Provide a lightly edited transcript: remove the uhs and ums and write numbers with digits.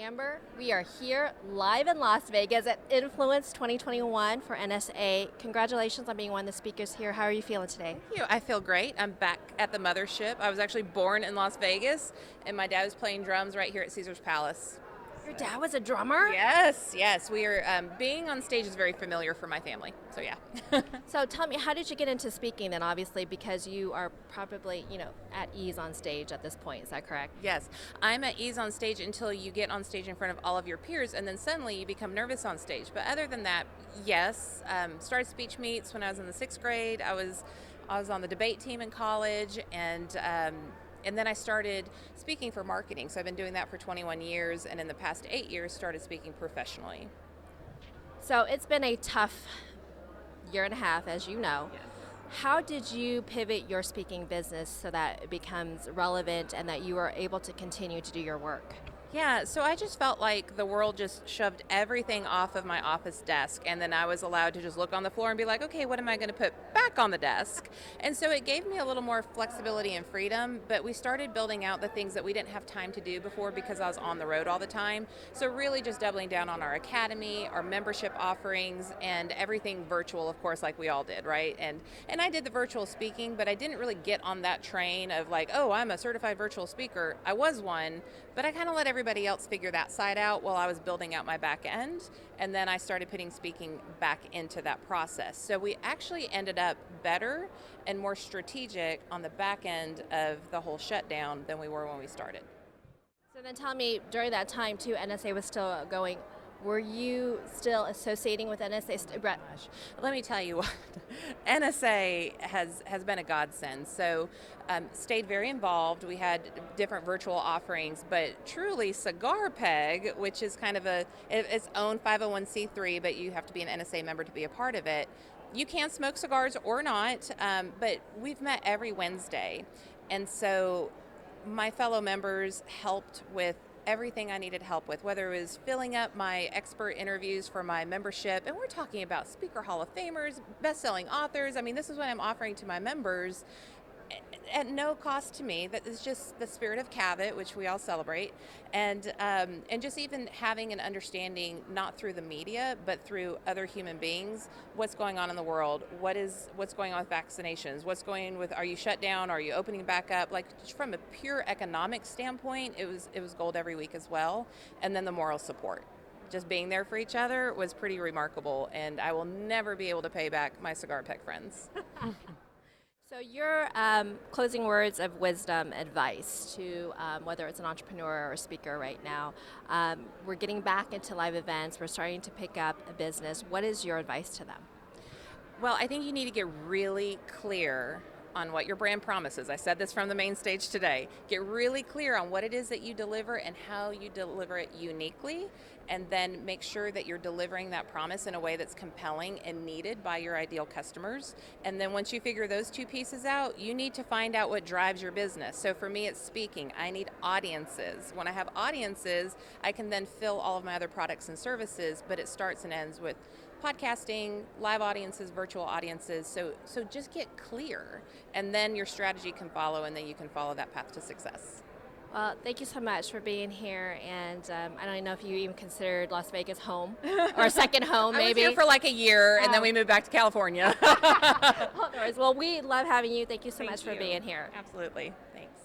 Amber, we are here live in Las Vegas at Influence 2021 for NSA. Congratulations on being one of the speakers here. How are you feeling today? Thank you. I feel great. I'm back at the mothership. I was actually born in Las Vegas, and my dad was playing drums right here at Caesar's Palace. Your dad was a drummer? Yes. We are being on stage is very familiar for my family. So yeah. So tell me, how did you get into speaking then? Obviously, because you are probably, at ease on stage at this point. Is that correct? Yes, I'm at ease on stage until you get on stage in front of all of your peers, and then suddenly you become nervous on stage. But other than that, yes. Started speech meets when I was in the 6th grade. I was on the debate team in college, and then I started speaking for marketing. So I've been doing that for 21 years, and in the past 8 years, started speaking professionally. So it's been a tough year and a half, as you know. Yes. How did you pivot your speaking business so that it becomes relevant and that you are able to continue to do your work? Yeah, so I just felt like the world just shoved everything off of my office desk, and then I was allowed to just look on the floor and be like, okay, what am I going to put back on the desk? And so it gave me a little more flexibility and freedom, but we started building out the things that we didn't have time to do before because I was on the road all the time. So really just doubling down on our academy, our membership offerings, and everything virtual, of course, like we all did, right? And I did the virtual speaking, but I didn't really get on that train of like, oh, I'm a certified virtual speaker. I was one, but I kind of let everybody else figure that side out while I was building out my back end, and then I started putting speaking back into that process. So we actually ended up better and more strategic on the back end of the whole shutdown than we were when we started. So then tell me, during that time too, NSA was still going. Were you still associating with NSA? Let me tell you what, NSA has been a godsend. So stayed very involved. We had different virtual offerings, but truly Cigar Peg, which is kind of its own 501c3, but you have to be an NSA member to be a part of it. You can smoke cigars or not, but we've met every Wednesday. And so my fellow members helped with everything I needed help with, whether it was filling up my expert interviews for my membership, and we're talking about Speaker Hall of Famers, best-selling authors. I mean, this is what I'm offering to my members at no cost to me. That is just the spirit of Cabot, which we all celebrate, and just even having an understanding, not through the media, but through other human beings, what's going on in the world, what's going on with vaccinations, are you shut down, are you opening back up? Like from a pure economic standpoint, it was gold every week as well, and then the moral support. Just being there for each other was pretty remarkable, and I will never be able to pay back my Cigar Peg friends. So your closing words of wisdom, advice to whether it's an entrepreneur or a speaker right now, we're getting back into live events, we're starting to pick up a business. What is your advice to them? Well, I think you need to get really clear on what your brand promises. I said this from the main stage today. Get really clear on what it is that you deliver and how you deliver it uniquely, and then make sure that you're delivering that promise in a way that's compelling and needed by your ideal customers. And then once you figure those two pieces out, you need to find out what drives your business. So for me, it's speaking. I need audiences. When I have audiences, I can then fill all of my other products and services, but it starts and ends with podcasting, live audiences, virtual audiences. So just get clear, and then your strategy can follow, and then you can follow that path to success. Well, thank you so much for being here, and I don't even know if you even considered Las Vegas home or a second home, maybe. I was here for like a year, and then we moved back to California. Well, we love having you. Thank you so much for being here. Absolutely. Thanks.